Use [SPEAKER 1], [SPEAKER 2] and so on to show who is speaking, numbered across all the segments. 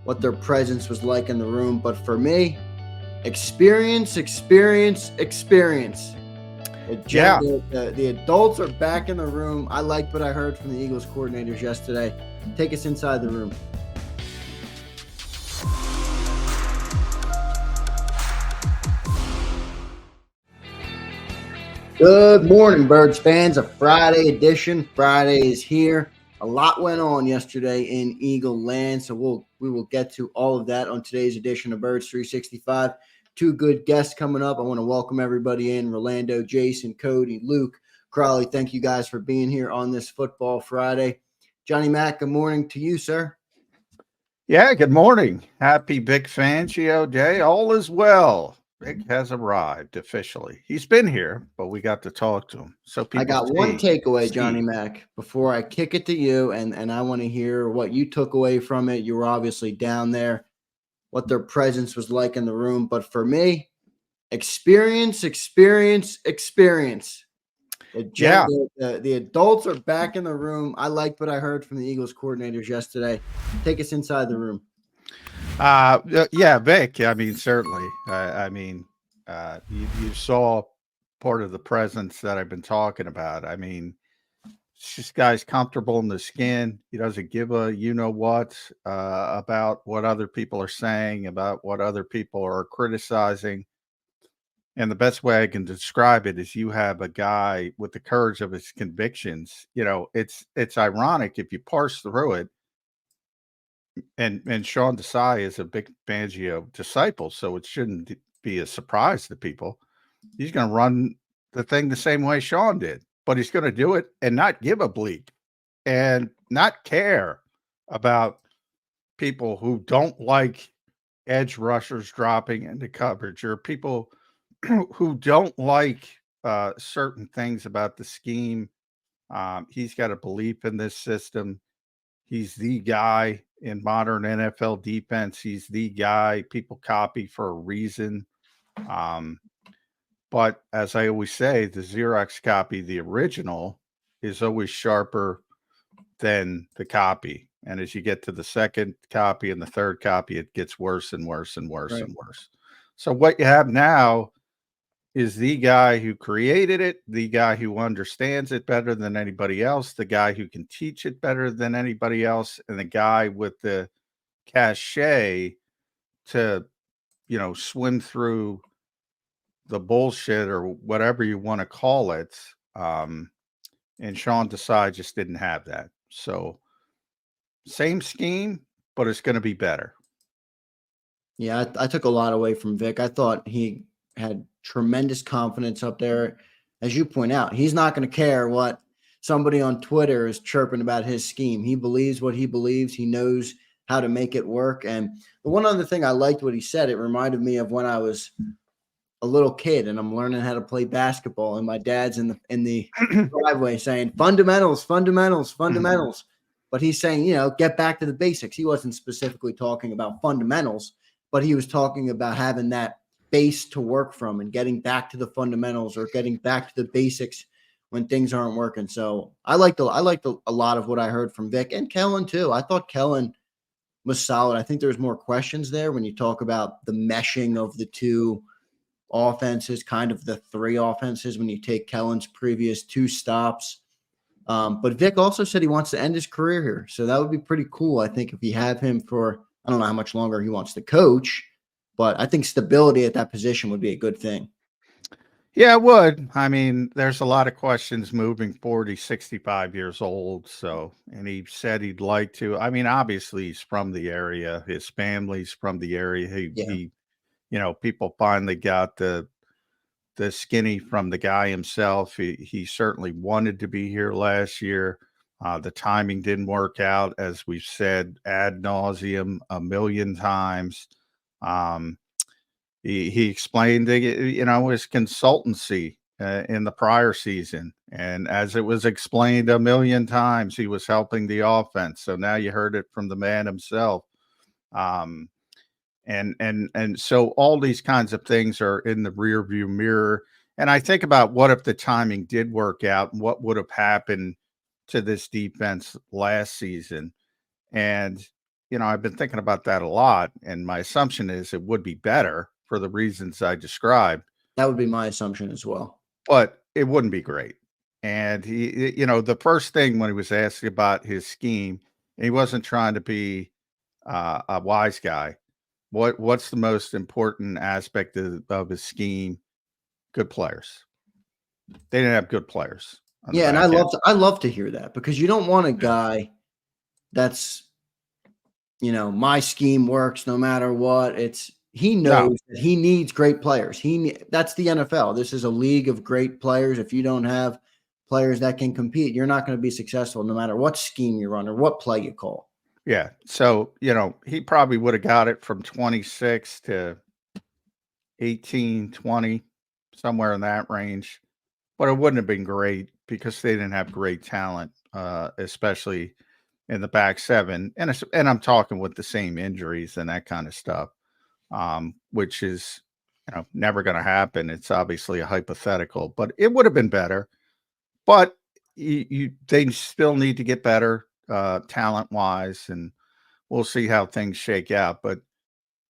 [SPEAKER 1] what their presence was like in the room. But for me, experience.
[SPEAKER 2] Yeah.
[SPEAKER 1] The adults are back in the room. I liked what I heard from the Eagles coordinators yesterday. Take us inside the room. Good morning, Birds fans. A Friday edition. Friday is here. A lot went on yesterday in Eagle land, so we will get to all of that on today's edition of Birds 365. Two good guests coming up. I want to welcome everybody in: Rolando, Jason, Cody, Luke, Crowley. Thank you guys for being here on this Football Friday. Johnny Mack, good morning to you, sir.
[SPEAKER 2] Yeah, good morning. Happy Big Fangio Day. All is well. Vic has arrived officially. He's been here, but we got to talk to him. So people
[SPEAKER 1] I got one takeaway, Johnny Mack, before I kick it to you, and I want to hear what you took away from it. You were obviously down there, what their presence was like in the room. But for me, experience. The adults are back in the room. I liked what I heard from the Eagles coordinators yesterday. Take us inside the room.
[SPEAKER 2] Yeah, Vic. I mean, certainly. You saw part of the presence that I've been talking about. I mean, this guy's comfortable in the skin. He doesn't give a what about what other people are saying, about what other people are criticizing. And the best way I can describe it is you have a guy with the courage of his convictions. You know, it's ironic if you parse through it. And Sean Desai is a big Fangio disciple, so it shouldn't be a surprise to people. He's going to run the thing the same way Sean did, but he's going to do it and not give a bleep and not care about people who don't like edge rushers dropping into coverage or people who don't like certain things about the scheme. He's got a belief in this system. He's the guy in modern NFL defense. He's the guy people copy for a reason. But as I always say, the Xerox copy, the original, is always sharper than the copy. And as you get to the second copy and the third copy, it gets worse and worse and worse and worse. So what you have now is the guy who created it, the guy who understands it better than anybody else, the guy who can teach it better than anybody else, and the guy with the cachet to, swim through the bullshit or whatever you want to call it. And Sean Desai just didn't have that. So same scheme, but it's going to be better.
[SPEAKER 1] Yeah, I took a lot away from Vic. I thought he had tremendous confidence up there. As you point out, he's not going to care what somebody on Twitter is chirping about his scheme. He believes what he believes. He knows how to make it work. And the one other thing I liked what he said, it reminded me of when I was a little kid and I'm learning how to play basketball, and my dad's in the driveway saying fundamentals. But he's saying, get back to the basics. He wasn't specifically talking about fundamentals, but he was talking about having that base to work from and getting back to the fundamentals or getting back to the basics when things aren't working. So I liked a lot of what I heard from Vic and Kellen too. I thought Kellen was solid. I think there's more questions there when you talk about the meshing of the two offenses, kind of the three offenses when you take Kellen's previous two stops. But Vic also said he wants to end his career here. So that would be pretty cool. I think if you have him for, I don't know how much longer he wants to coach, but I think stability at that position would be a good thing.
[SPEAKER 2] Yeah, it would. I mean, there's a lot of questions moving forward. He's 65 years old. So, and he said he'd like to. I mean, obviously he's from the area. His family's from the area. He people finally got the skinny from the guy himself. He certainly wanted to be here last year. The timing didn't work out, as we've said ad nauseum a million times. He explained, his consultancy in the prior season. And as it was explained a million times, he was helping the offense. So now you heard it from the man himself. And so all these kinds of things are in the rear view mirror. And I think about what if the timing did work out and what would have happened to this defense last season. And I've been thinking about that a lot, and my assumption is it would be better for the reasons I described,
[SPEAKER 1] That would be my assumption as well.
[SPEAKER 2] but it wouldn't be great. And the first thing when he was asked about his scheme, he wasn't trying to be a wise guy. What's the most important aspect of his scheme? Good players. They didn't have good players on the
[SPEAKER 1] Yeah, and
[SPEAKER 2] back end.
[SPEAKER 1] I love to hear that, because you don't want a guy that's, my scheme works no matter what. He
[SPEAKER 2] No,
[SPEAKER 1] knows that he needs great players. That's the NFL. This is a league of great players. If you don't have players that can compete, you're not going to be successful no matter what scheme you run or what play you call.
[SPEAKER 2] yeah. So, he probably would have got it from 26 to 18, 20, somewhere in that range. But it wouldn't have been great because they didn't have great talent, especially in the back seven. And I'm talking with the same injuries and that kind of stuff, which is never going to happen. It's obviously a hypothetical, but it would have been better. But they still need to get better talent wise, and we'll see how things shake out. But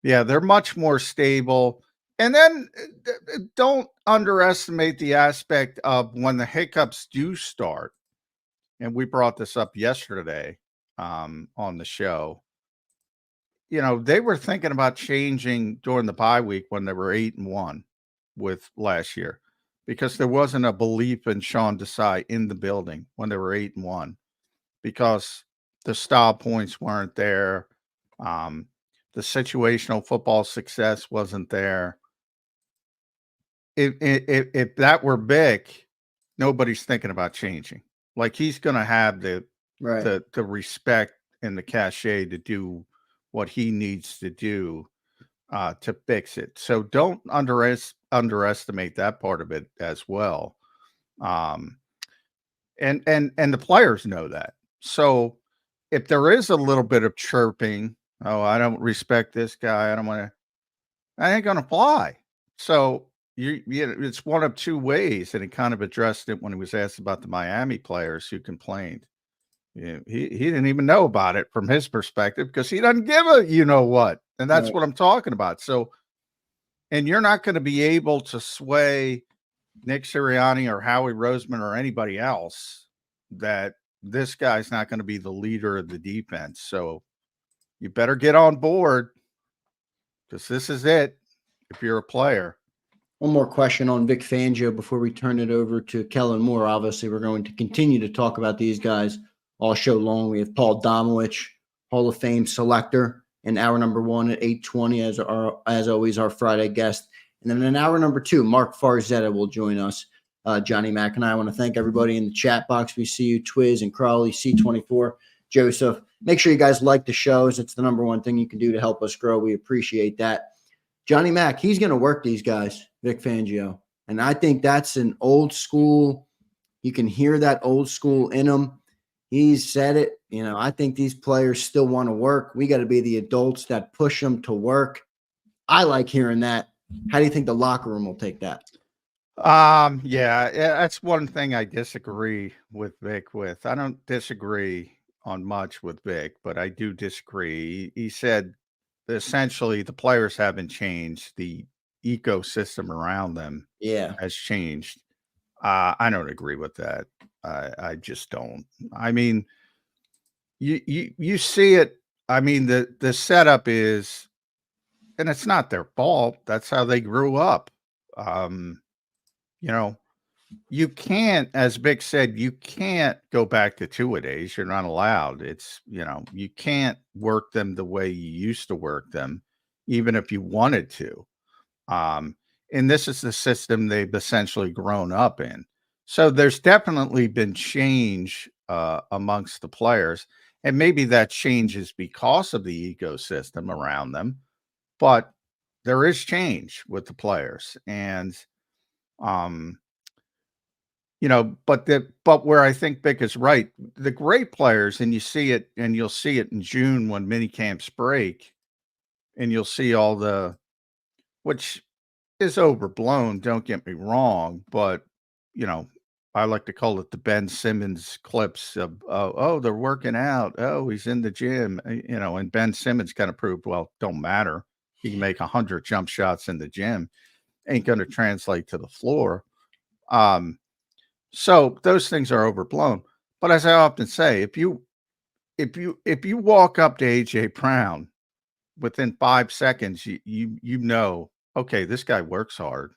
[SPEAKER 2] yeah, they're much more stable. And then don't underestimate the aspect of when the hiccups do start. And we brought this up yesterday on the show. They were thinking about changing during the bye week when they were 8-1 with last year, because there wasn't a belief in Sean Desai in the building when they were 8-1, because the style points weren't there. The situational football success wasn't there. If that were big, nobody's thinking about changing. Like, he's going to have the
[SPEAKER 1] Right.
[SPEAKER 2] respect and the cachet to do what he needs to do to fix it. So don't underestimate that part of it as well. Um, and the players know that. So if there is a little bit of chirping, oh, I don't respect this guy, I don't want to, I ain't gonna fly. So it's one of two ways, and he kind of addressed it when he was asked about the Miami players who complained. Yeah, he didn't even know about it from his perspective because he doesn't give a what, and that's
[SPEAKER 1] Right.
[SPEAKER 2] what I'm talking about. So, and you're not going to be able to sway Nick Sirianni or Howie Roseman or anybody else that this guy's not going to be the leader of the defense. So you better get on board, because this is it if you're a player.
[SPEAKER 1] One more question on Vic Fangio before we turn it over to Kellen Moore. Obviously, we're going to continue to talk about these guys all show long. We have Paul Domowich, Hall of Fame selector, in hour number one at 8:20 as always, our Friday guest. And then in hour number two, Mark Farzetta will join us. Johnny Mack and I want to thank everybody in the chat box. We see you, Twiz and Crawley, C24, Joseph. Make sure you guys like the shows. It's the number one thing you can do to help us grow. We appreciate that. Johnny Mack, he's going to work these guys, Vic Fangio. And I think that's an old school. You can hear that old school in him. He's said it. I think these players still want to work. We got to be the adults that push them to work. I like hearing that. How do you think the locker room will take that?
[SPEAKER 2] Yeah, that's one thing I disagree with Vic with. I don't disagree on much with Vic, but I do disagree. He said essentially the players haven't changed, the ecosystem around them
[SPEAKER 1] Yeah.
[SPEAKER 2] has changed. I don't agree with that. I just don't. I mean, you see it. I mean, the setup is, and it's not their fault. That's how they grew up. You know, you can't, as Vic said, you can't go back to two-a-days. You're not allowed. It's, you can't work them the way you used to work them, even if you wanted to. And this is the system they've essentially grown up in. So there's definitely been change amongst the players. And maybe that change is because of the ecosystem around them. But there is change with the players. And, but where I think Vic is right, the great players, and you see it, and you'll see it in June when mini camps break, and you'll see all which is overblown, don't get me wrong, but I like to call it the Ben Simmons clips of, oh, they're working out. Oh, he's in the gym, and Ben Simmons kind of proved, well, don't matter. He can make 100 jump shots in the gym. Ain't going to translate to the floor. So those things are overblown. But as I often say, if you walk up to AJ Brown within 5 seconds, you know, okay, this guy works hard,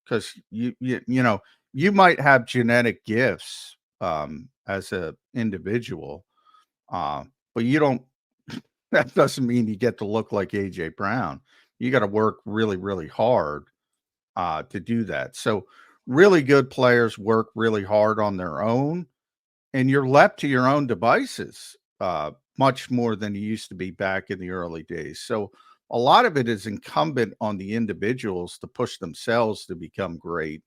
[SPEAKER 2] because you might have genetic gifts as a individual, but you don't. That doesn't mean you get to look like AJ Brown. You got to work really, really hard to do that. So really good players work really hard on their own, and you're left to your own devices much more than you used to be back in the early days. So a lot of it is incumbent on the individuals to push themselves to become great.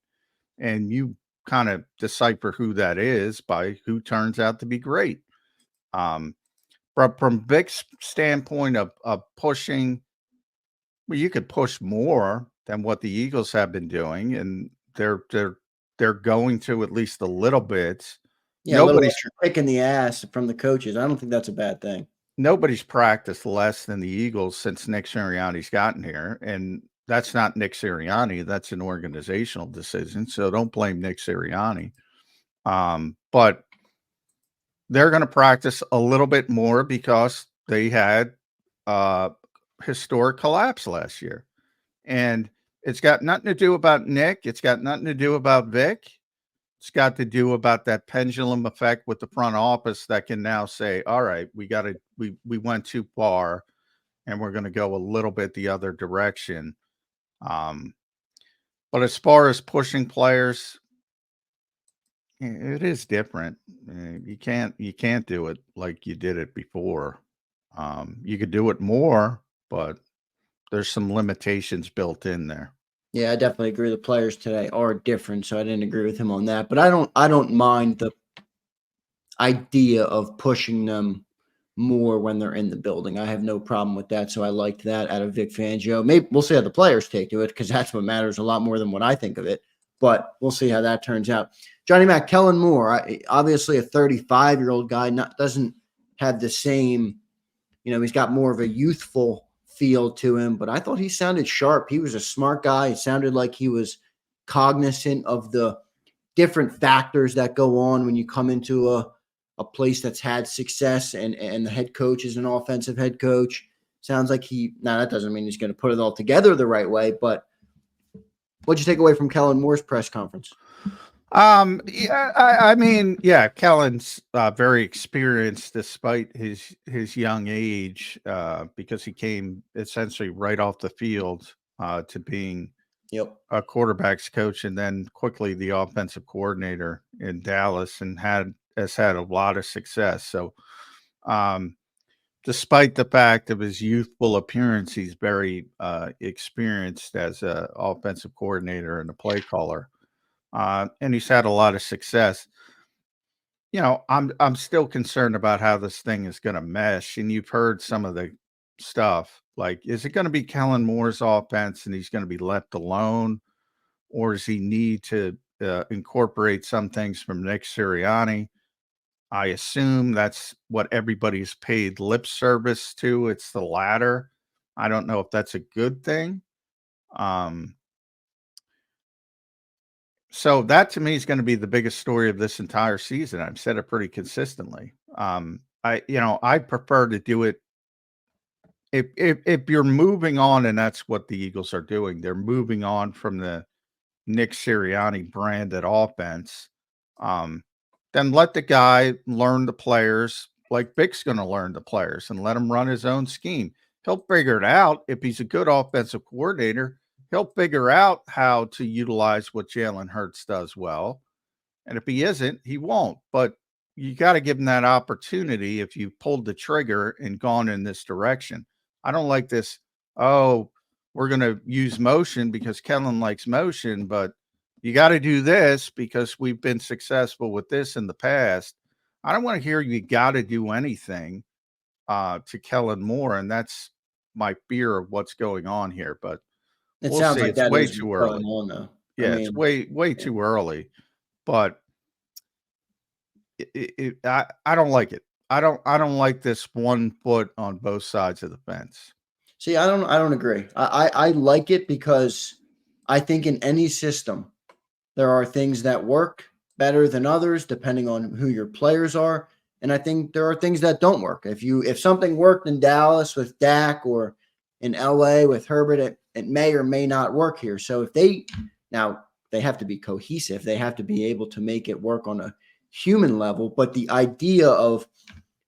[SPEAKER 2] And you kind of decipher who that is by who turns out to be great. But from Vic's standpoint of pushing, well, you could push more than what the Eagles have been doing, and they're going to, at least a little bit.
[SPEAKER 1] Yeah, a little extra kick in the ass from the coaches. I don't think that's a bad thing.
[SPEAKER 2] Nobody's practiced less than the Eagles since Nick Sirianni's gotten here, and that's not Nick Sirianni. That's an organizational decision, so don't blame Nick Sirianni. But they're going to practice a little bit more because they had historic collapse last year, and it's got nothing to do about Nick. It's got nothing to do about Vic. It's got to do about that pendulum effect with the front office that can now say, all right, we went too far, and we're going to go a little bit the other direction. But as far as pushing players, it is different. You can't do it like you did it before. You could do it more, but there's some limitations built in there.
[SPEAKER 1] Yeah, I definitely agree. The players today are different, so I didn't agree with him on that. But I don't mind the idea of pushing them more when they're in the building. I have no problem with that. So I liked that out of Vic Fangio. Maybe we'll see how the players take to it, because that's what matters a lot more than what I think of it. But we'll see how that turns out. Johnny Mac, Kellen Moore, obviously a 35-year-old guy, doesn't have the same, he's got more of a youthful feel to him, but I thought he sounded sharp. He was a smart guy. It sounded like he was cognizant of the different factors that go on when you come into a place that's had success, and the head coach is an offensive head coach. Sounds like that doesn't mean he's going to put it all together the right way, but what'd you take away from Kellen Moore's press conference?
[SPEAKER 2] Yeah, Kellen's very experienced despite his young age, because he came essentially right off the field to being a quarterback's coach, and then quickly the offensive coordinator in Dallas, and has had a lot of success. So, despite the fact of his youthful appearance, he's very experienced as an offensive coordinator and a play caller. And he's had a lot of success. I'm still concerned about how this thing is going to mesh. And you've heard some of the stuff. Like, is it going to be Kellen Moore's offense and he's going to be left alone, or does he need to incorporate some things from Nick Sirianni? I assume that's what everybody's paid lip service to. It's the latter. I don't know if that's a good thing. So that to me is going to be the biggest story of this entire season. I've said it pretty consistently. I prefer to do it if you're moving on, and that's what the Eagles are doing. They're moving on from the Nick Sirianni branded offense. Then let the guy learn the players, like Vic's going to learn the players, and let him run his own scheme. He'll figure it out. If he's a good offensive coordinator, he'll figure out how to utilize what Jalen Hurts does well. And if he isn't, he won't. But you got to give him that opportunity if you pulled the trigger and gone in this direction. I don't like this, we're going to use motion because Kellen likes motion, but you got to do this because we've been successful with this in the past. I don't want to hear you got to do anything to Kellen Moore, and that's my fear of what's going on here. But
[SPEAKER 1] it sounds like
[SPEAKER 2] it's way too early.
[SPEAKER 1] On, though.
[SPEAKER 2] Yeah, it's way too early. But I don't like it. I don't like this 1 foot on both sides of the fence.
[SPEAKER 1] See, I don't agree. I like it because I think in any system, there are things that work better than others, depending on who your players are. And I think there are things that don't work. If something worked in Dallas with Dak or in LA with Herbert, it may or may not work here. So now they have to be cohesive. They have to be able to make it work on a human level. But the idea of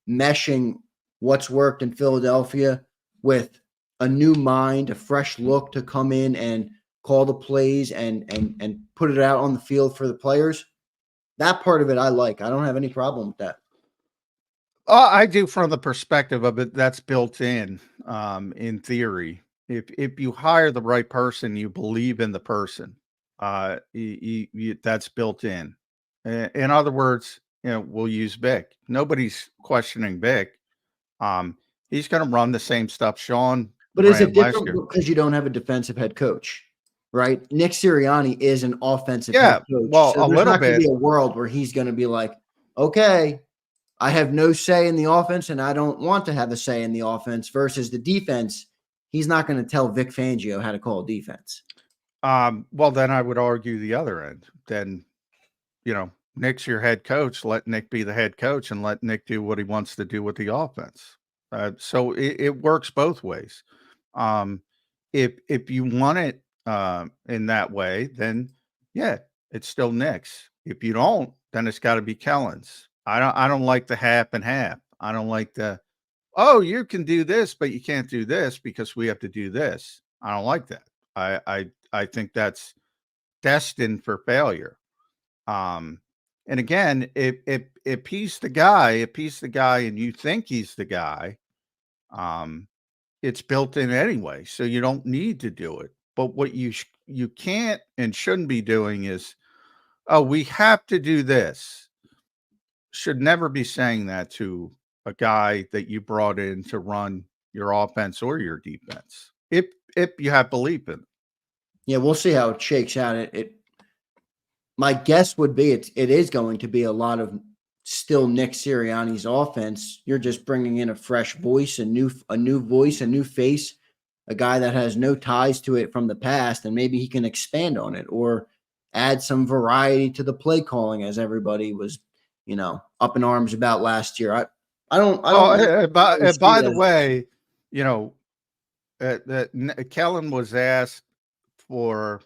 [SPEAKER 1] meshing what's worked in Philadelphia with a new mind, a fresh look to come in and call the plays and put it out on the field for the players. That part of it I like. I don't have any problem with that.
[SPEAKER 2] I do from the perspective of it that's built in theory. If you hire the right person, you believe in the person. That's built in. In other words, we'll use Vic. Nobody's questioning Vic. He's going to run the same stuff Sean
[SPEAKER 1] But is
[SPEAKER 2] ran
[SPEAKER 1] it
[SPEAKER 2] last
[SPEAKER 1] different
[SPEAKER 2] year.
[SPEAKER 1] because you don't have a defensive head coach, right? Nick Sirianni is an offensive
[SPEAKER 2] Yeah,
[SPEAKER 1] head coach.
[SPEAKER 2] well,
[SPEAKER 1] So
[SPEAKER 2] a
[SPEAKER 1] there's
[SPEAKER 2] little
[SPEAKER 1] not going to
[SPEAKER 2] bit.
[SPEAKER 1] be a world where he's going to be like, okay, I have no say in the offense and I don't want to have a say in the offense versus the defense. He's not going to tell Vic Fangio how to call a defense.
[SPEAKER 2] Well, then I would argue the other end. Then, Nick's your head coach. Let Nick be the head coach and let Nick do what he wants to do with the offense. So it works both ways. If you want it in that way, then yeah, it's still Nick's. If you don't, then it's got to be Kellen's. I don't like the half and half. I don't like the, oh, you can do this, but you can't do this because we have to do this. I don't like that. I think that's destined for failure. And again, if he's the guy, and you think he's the guy, it's built in anyway, so you don't need to do it. But what you can't and shouldn't be doing is, oh, we have to do this. Should never be saying that to a guy that you brought in to run your offense or your defense. If you have belief in it.
[SPEAKER 1] Yeah, we'll see how it shakes out. My guess would be it is going to be a lot of still Nick Sirianni's offense. You're just bringing in a fresh voice, a new voice, a new face, a guy that has no ties to it from the past, and maybe he can expand on it or add some variety to the play calling, as everybody was, up in arms about last year. I don't.
[SPEAKER 2] By the way, that Kellen was asked for.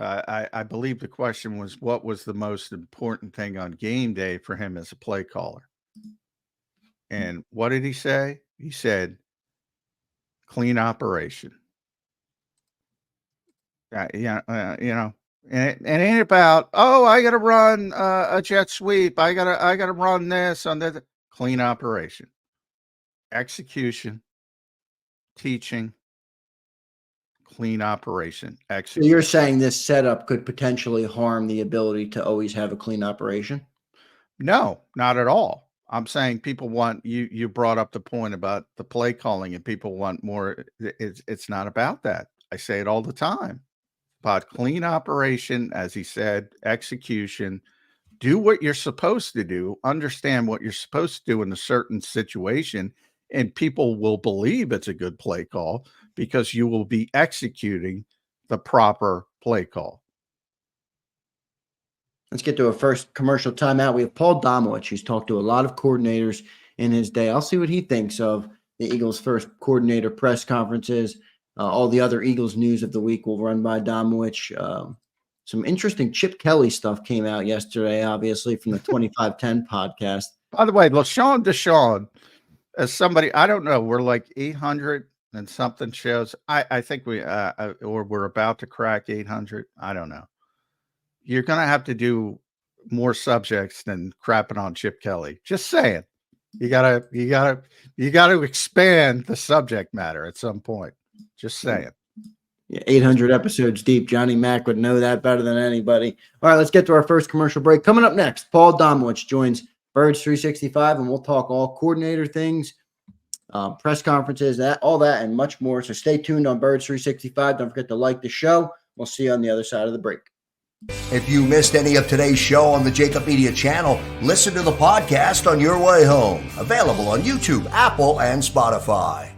[SPEAKER 2] I believe the question was, what was the most important thing on game day for him as a play caller? And what did he say? He said, clean operation. And it ain't about, oh, I got to run a jet sweep. I gotta run this on that. Clean operation, execution, teaching, clean operation, execution.
[SPEAKER 1] So you're saying this setup could potentially harm the ability to always have a clean operation?
[SPEAKER 2] No, not at all. I'm saying people want you brought up the point about the play calling and people want more. It's not about that. I say it all the time. About clean operation, as he said, execution, do what you're supposed to do, understand what you're supposed to do in a certain situation, and people will believe it's a good play call because you will be executing the proper play call.
[SPEAKER 1] Let's get to a first commercial timeout. We have Paul Domowitch, who's talked to a lot of coordinators in his day. I'll see what he thinks of the Eagles' first coordinator press conferences. All the other Eagles news of the week will run by Domowitch. Some interesting Chip Kelly stuff came out yesterday, obviously, from the 2510 podcast.
[SPEAKER 2] By the way, LaShawn Deshawn, as somebody, I don't know, we're like 800 and something shows. I think or we're about to crack 800. I don't know. You're going to have to do more subjects than crapping on Chip Kelly. Just saying. You gotta expand the subject matter at some point. Just saying.
[SPEAKER 1] Yeah, 800 episodes deep. Johnny Mack would know that better than anybody. All right, let's get to our first commercial break. Coming up next, Paul Domowitch joins Birds 365, and we'll talk all coordinator things, press conferences, all that, and much more. So stay tuned on Birds 365. Don't forget to like the show. We'll see you on the other side of the break.
[SPEAKER 3] If you missed any of today's show on the JAKIB Media channel, listen to the podcast on your way home. Available on YouTube, Apple, and Spotify.